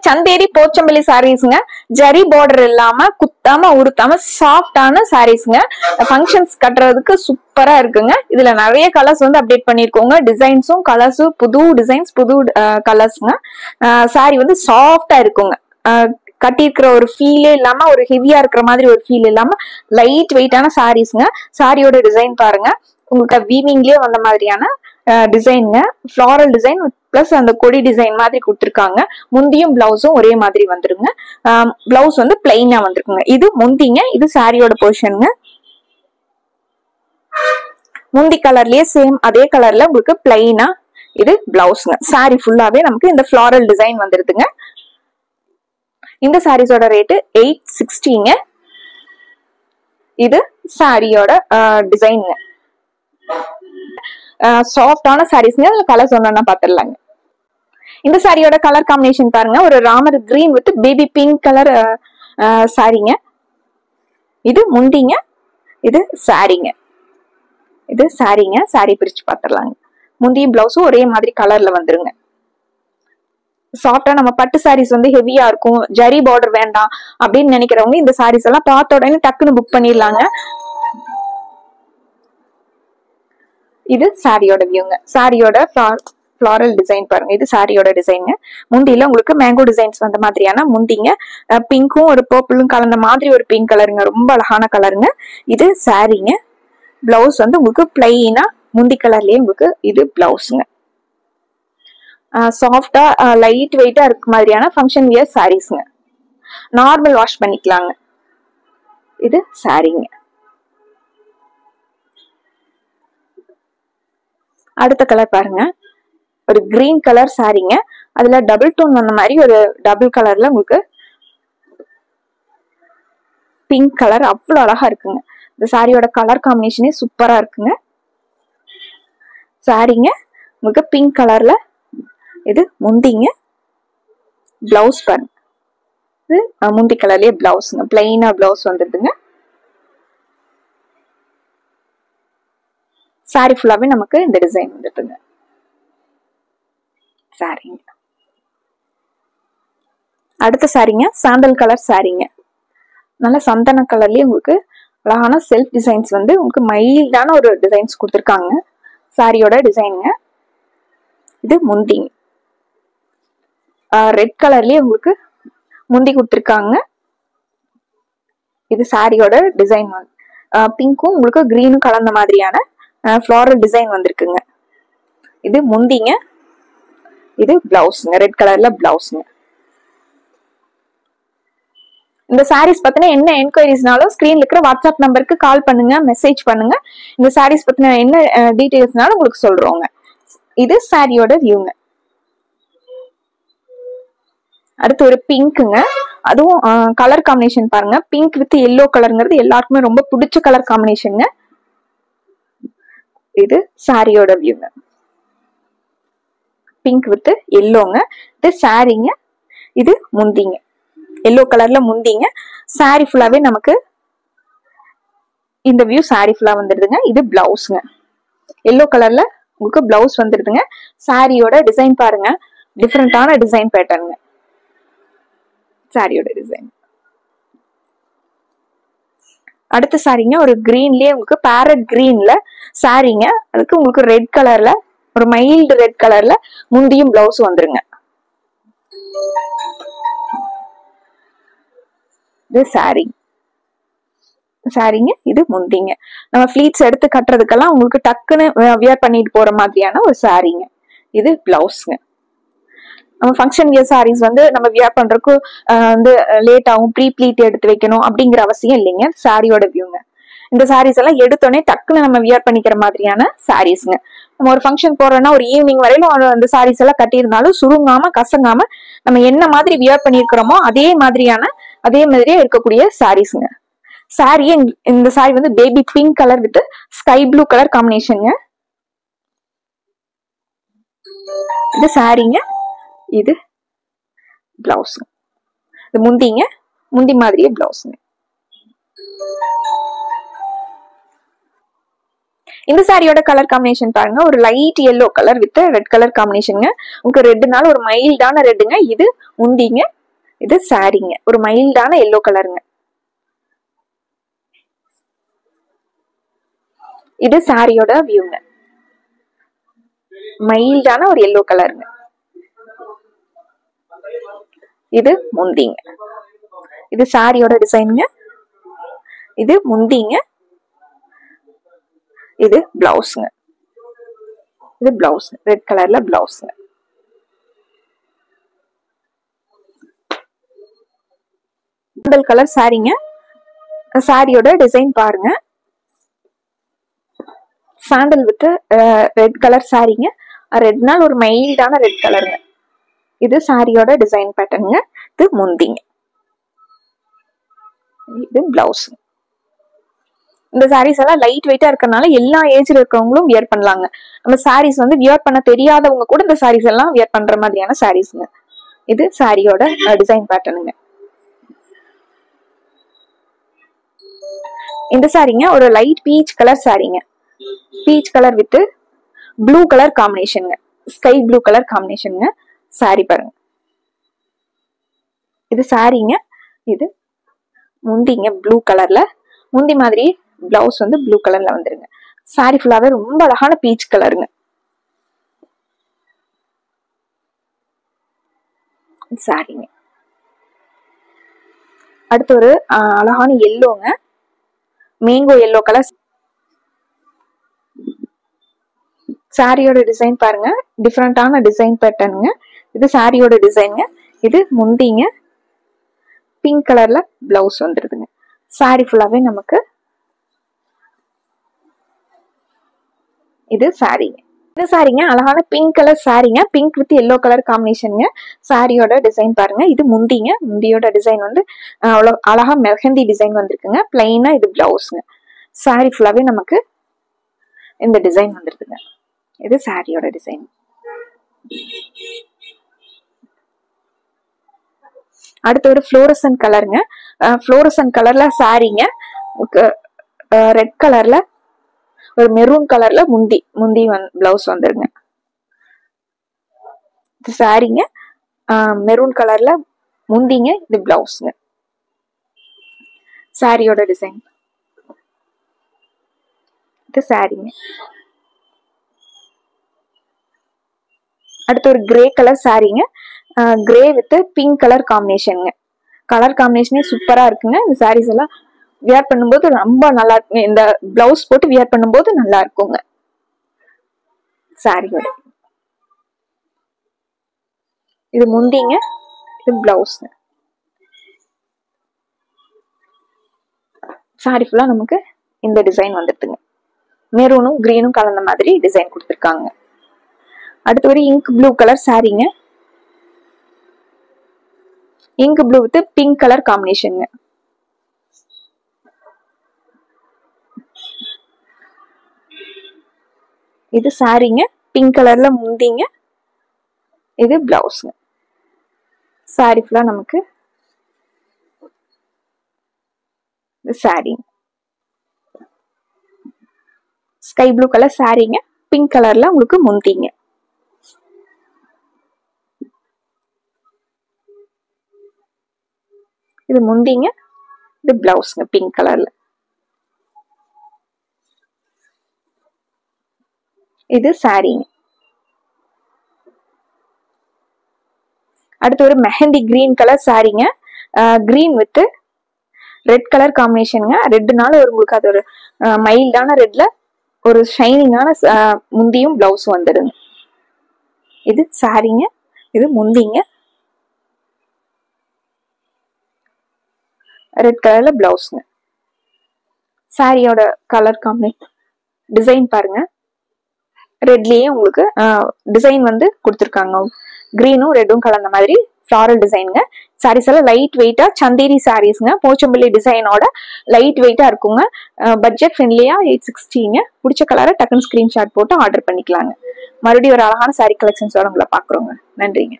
Chanderi Pochampalli சாரீஸ்ங்க. Zari border இல்லாம குத்தாம உருத்தாம சாஃப்டான சாரீஸ்ங்க. Functions கட்டுறதுக்கு சூப்பரா இருக்குங்க. இதுல நிறைய கலர்ஸ் வந்து அப்டேட் பண்ணிருக்கோங்க. டிசைன்ஸும் கலர்ஸும் புது டிசைன்ஸ் புது கலர்ஸ்ங்க. சாரி வந்து சாஃப்டா இருக்குங்க. கட்டிருக்கிற ஒரு ஃபீலே இல்லாம ஒரு ஹெவியா இருக்கிற மாதிரி ஒரு ஃபீல் இல்லாம லைட் வெயிட்டான சாரீஸ்ங்க. சாரியோட டிசைன் பாருங்க, உங்களுக்கு வீவிங்லயே வந்த மாதிரியான டிசைனுங்க. ஃபிளாரல் டிசைன் பிளஸ் அந்த கொடி டிசைன் மாதிரி கொடுத்துருக்காங்க. முந்தியும் பிளவுஸும் ஒரே மாதிரி வந்துருங்க. பிளவுஸ் வந்து பிளைனா வந்துருக்குங்க. இது முந்திங்க, இது சாரியோட போர்ஷனுங்க. முந்தி கலர்லயே சேம் அதே கலர்ல உங்களுக்கு பிளைனா இது பிளவுஸ்ங்க. சாரி ஃபுல்லாவே நமக்கு இந்த ஃபிளாரல் டிசைன் வந்துருதுங்க. இந்த சாரீஸோட ரேட்டு 860ங்க. இது சாரியோட டிசைனுங்க. சாஃப்டான சாரீஸ்ங்க. கலர் சொன்னா பாத்துடலாங்க. இந்த சாரியோட கலர் காம்பினேஷன் பாருங்க, ஒரு Ramar green with baby pink colour சாரிங்க. இது முந்திங்க, இது சாரிங்க. இது சாரிங்க. சாரி பிரிச்சு பாத்துடலாங்க. முந்தியும் பிளவுஸும் ஒரே மாதிரி கலர்ல வந்துருங்க. சாஃப்டா நம்ம பட்டு சாரீஸ் வந்து ஹெவியா இருக்கும், ஜரி பார்டர் வேண்டாம் அப்படின்னு நினைக்கிறவங்க இந்த சாரீஸ் எல்லாம் பார்த்த உடனே டக்குன்னு புக் பண்ணிடலாங்க. இது சாரியோட வியூங்க. சாரியோட ஃபிளாரல் டிசைன் பாருங்க, இது சாரியோட டிசைன். முந்தியில உங்களுக்கு மேங்கோ டிசைன்ஸ் வந்த மாதிரியான முந்திங்க. பிங்க்கும் ஒரு பர்பிளும் கலந்த மாதிரி ஒரு பிங்க் கலருங்க. ரொம்ப அழகான கலருங்க. இது சாரிங்க. பிளவுஸ் வந்து உங்களுக்கு பிளைனா முந்தி கலர்லயே உங்களுக்கு இது பிளவுஸ்ங்க. சாஃப்டா லைட் வெயிட்டா இருக்க மாதிரியான ஃபங்க்ஷன் வியர் சாரீஸ்ங்க. நார்மல் வாஷ் பண்ணிக்கலாங்க. இது சாரிங்க. அடுத்த கலர் பாருங்க, ஒரு கிரீன் கலர் சாரிங்க. அதுல டபுள் டோன் வந்த மாதிரி ஒரு டபுள் கலர்ல உங்களுக்கு பிங்க் கலர் அவ்வளவு அழகா இருக்குங்க. இந்த சாரியோட கலர் காம்பினேஷனே சூப்பரா இருக்குங்க. சாரிங்க உங்களுக்கு பிங்க் கலர்ல இது முந்திங்க. பிளவுஸ் பாருங்க, இது முந்தி கலர்லயே பிளவுஸ்ங்க. பிளைனா பிளவுஸ் வந்துடுதுங்க. சாரி ஃபுல்லாவே நமக்கு இந்த டிசைன் வந்துடுதுங்க. சாரிங்க. அடுத்த சாரிங்க சாண்டல் கலர் சாரிங்க. நல்ல சந்தன கலர்லயே உங்களுக்கு அழகான செல்ஃப் டிசைன்ஸ் வந்து உங்களுக்கு மைல்டான ஒரு டிசைன்ஸ் கொடுத்துருக்காங்க. சாரியோட டிசைனுங்க. இது முந்திங்க. ரெட் கலர்லயே உங்களுக்கு முந்தி கொடுத்துருக்காங்க. இது சாரியோட டிசைன். பிங்க்கும் உங்களுக்கு கிரீனும் கலந்த மாதிரியான ஃபிளாரல் டிசைன் வந்திருக்குங்க. இது முந்திங்க. இது பிளவுஸ்ங்க. ரெட் கலர்ல பிளவுஸ்ங்க. இந்த சாரீஸ் பத்தின என்ன என்கொயரிஸ்னாலும் ஸ்கிரீன்ல இருக்கிற வாட்ஸ்அப் நம்பருக்கு கால் பண்ணுங்க, மெசேஜ் பண்ணுங்க. இந்த சாரீஸ் பத்தின என்ன டீடைல்ஸ்னாலும் உங்களுக்கு சொல்றோங்க. இது சாரியோட வியூங்க. அடுத்து ஒரு பிங்க்குங்க. அதுவும் கலர் காம்பினேஷன் பாருங்க, பிங்க் வித் எல்லோ கலருங்கிறது எல்லாருக்குமே ரொம்ப பிடிச்ச கலர் காம்பினேஷனுங்க. இது சாரியோட வியூங்க. Pink with எல்லோங்க. இது சாரிங்க. இது முந்திங்க. எல்லோ கலர்ல முந்திங்க. சாரி ஃபுல்லாவே நமக்கு இந்த வியூ சாரி ஃபுல்லா வந்துடுதுங்க. இது பிளவுஸ்ங்க. எல்லோ கலர்ல உங்களுக்கு பிளவுஸ் வந்துடுதுங்க. சாரியோட டிசைன் பாருங்க, டிஃப்ரெண்டான டிசைன் பேட்டர்னுங்க. சாரியோட டிசைன். அடுத்த சாரிங்க ஒரு கிரீன்லயே உங்களுக்கு பேரட் கிரீன்ல சாரிங்க. அதுக்கு உங்களுக்கு ரெட் கலர்ல ஒரு மைல்டு ரெட் கலர்ல முந்தியும் பிளவுஸ் வந்துருங்க. இது சாரி. சாரிங்க. இது முந்திங்க. நம்ம ஃபிளீட்ஸ் எடுத்து கட்டுறதுக்கெல்லாம் உங்களுக்கு டக்குன்னு வியர் பண்ணிட்டு போற மாதிரியான ஒரு சாரிங்க. இது பிளவுஸ்ங்க. நம்ம ஃபங்க்ஷன் வியர் சாரீஸ் வந்து நம்ம வியர் பண்றதுக்கு வந்து லேட் ஆகும், ப்ரீ ப்ளீட் எடுத்து வைக்கணும் அப்படிங்கிற அவசியம் இல்லைங்க. சாரியோட வியூங்க. இந்த சாரீஸ் எல்லாம் எடுத்தோடனே டக்குன்னு நம்ம வியர் பண்ணிக்கிற மாதிரியான சாரீஸ்ங்க. நம்ம ஒரு ஃபங்க்ஷன் போறோம்னா ஒரு ஈவினிங் வரையிலும் அந்த சாரீஸ் எல்லாம் கட்டியிருந்தாலும் சுருங்காம கசங்காம நம்ம என்ன மாதிரி வியர் பண்ணிருக்கிறோமோ அதே மாதிரியே இருக்கக்கூடிய சாரீஸ்ங்க. சாரி இந்த சாரி வந்து baby pink colour with sky blue colour காம்பினேஷனுங்க. இது சாரிங்க. இது பிளவுஸ். இது முந்திங்க. முந்தி மாதிரியே பிளவுஸ்ங்க. இந்த சாரியோட கலர் காம்பினேஷன் பாருங்க, ஒரு light yellow colour with red colour காம்பினேஷனுங்க. உங்களுக்கு ரெட்னால ஒரு மைல்டான ரெட்டுங்க. இது முந்திங்க, இது சாரிங்க, ஒரு மைல்டான எல்லோ கலருங்க. இது சாரியோட வியூங்க, மைல்டான ஒரு எல்லோ கலருங்க. இது முந்திங்க, இது சாரியோட டிசைனுங்க. இது முந்திங்க, இது பிளவுஸ்ங்க. இது பிளவுஸ், ரெட் கலர்ல பிளவுஸ்ங்க. சாண்டல் கலர் சாரிங்க. சாரியோட டிசைன் பாருங்க, சாண்டல் வித் ரெட் கலர் சாரிங்க. ரெட்னால ஒரு மைல்டான ரெட் கலருங்க. இது சாரியோட டிசைன் பேட்டர்னுங்க. இது முந்திங்க, இது பிளவுஸ். இந்த சாரீஸ் எல்லாம் லைட் வெயிட்டா இருக்கறனால எல்லா ஏஜ்ல இருக்கவங்களும் வியர் பண்ணலாங்க. நம்ம சாரீஸ் வந்து வியர் பண்ண தெரியாதவங்க கூட இந்த சாரீஸ் எல்லாம் வியர் பண்ற மாதிரியான சாரீஸ்ங்க. இது சாரியோட டிசைன் பேட்டர்னுங்க. இந்த சாரீங்க ஒரு லைட் பீச் கலர் சாரீங்க. Peach colour with blue colour காம்பினேஷனுங்க, ஸ்கை ப்ளூ கலர் காம்பினேஷனுங்க. சாரி பாருங்க, இது சாரீங்க. இது முந்திங்க, ப்ளூ கலர்ல முந்தி மாதிரி. பிளவுஸ் வந்து ப்ளூ கலர்ல வந்துருங்க. சாரி ஃபுல்லாவே ரொம்ப அழகான பீச் கலருங்க. சாரிங்க. அடுத்து ஒரு அழகான எல்லோங்க, மேங்கோ எல்லோ கலர். சாரியோட டிசைன் பாருங்க, டிஃப்ரெண்டான டிசைன் பேட்டர்னுங்க. இது சாரியோட டிசைனுங்க. இது முந்திங்க, பிங்க் கலர்ல பிளவுஸ் வந்துருதுங்க. சாரி ஃபுல்லாவே நமக்கு இது சாரிங்க. இந்த சாரிங்க அழகான பிங்க் கலர் சாரிங்க, பிங்க் வித் எல்லோ கலர் காம்பினேஷனுங்க. சாரியோட டிசைன் பாருங்க, இது முந்திங்க. முந்தியோட டிசைன் வந்து அழகா மெஹந்தி டிசைன் வந்திருக்குங்க. பிளைனா இது பிளவுஸ்ங்க. சாரி ஃபுல்லாவே நமக்கு இந்த டிசைன் வந்துருக்குங்க. இது சாரியோட டிசைன். அடுத்து ஒரு ஃப்ளோரசன்ட் கலருங்க. ஃப்ளோரசன்ட் கலர்ல சாரிங்க, ரெட் கலர்ல ஒரு மெரூன் கலர்ல முந்தி பிளவுஸ் வந்துருங்க. சாரிங்க, மெரூன் கலர்ல முந்திங்க, இது பிளவுஸ்ங்க. சாரியோட டிசைன் இது சாரிங்க. அடுத்து ஒரு கிரே கலர் சாரிங்க, கிரே வித் பிங்க் கலர் காம்பினேஷனுங்க. கலர் காம்பினேஷனே சூப்பரா இருக்குங்க. இந்த சாரீஸ் எல்லாம் வியர் பண்ணும்போது ரொம்ப நல்லா இருக்குங்க. இந்த பிளவுஸ் போட்டு வியர் பண்ணும்போது நல்லா இருக்குங்க. சாரியோட இது முந்திங்க, இது பிளவுஸ்ங்க. சாரி ஃபுல்லா நமக்கு இந்த டிசைன் வந்துட்டுங்க. மெரூனும் கிரீனும் கலந்த மாதிரி டிசைன் கொடுத்துருக்காங்க. அடுத்து ஒரு இங்க் ப்ளூ கலர் சாரிங்க, ink blue with pink colour காம்பினேஷனுங்க. இது சாரிங்க, பிங்க் கலர்ல முந்திங்க, இது பிளவுஸ்ங்க. சாரி ஃபுல்லா நமக்கு சாரி ஸ்கை ப்ளூ கலர் சாரிங்க, பிங்க் கலர்ல உங்களுக்கு முந்திங்க. இது முந்திங்க, இது பிளவுஸ்ங்க பிங்க் கலர்ல. இது சாரிங்க. அடுத்து ஒரு மெஹந்தி கிரீன் கலர் சாரிங்க, கிரீன் வித் ரெட் கலர் காம்பினேஷனுங்க. ரெட்னால ஒரு உங்களுக்கு அது ஒரு மைல்டான ரெட்ல ஒரு ஷைனிங்கான முந்தியும் பிளவுஸும் வந்துடுங்க. இது சாரிங்க, இது முந்திங்க, ரெட் கலர்ல பிளவுஸ்ங்க. சாரியோட கலர் காம்பினேஷன் டிசைன் பாருங்க, ரெட்லயே உங்களுக்கு டிசைன் வந்து கொடுத்துருக்காங்க. கிரீனும் ரெட்டும் கலந்த மாதிரி ஃபிளாரல் டிசைனுங்க. சாரீஸ் எல்லாம் லைட் வெயிட்டா சந்தேரி சாரீஸ்ங்க, போச்சம்பள்ளி டிசைனோட லைட் வெயிட்டா இருக்குங்க. பட்ஜெட் ஃப்ரெண்ட்லியா 860ங்க. பிடிச்ச கலரை டக்குன்னு ஸ்கிரீன்ஷாட் போட்டு ஆர்டர் பண்ணிக்கலாங்க. மறுபடியும் ஒரு அழகான சாரீ கலெக்ஷன்ஸோட உங்களை பாக்குறோங்க. நன்றிங்க.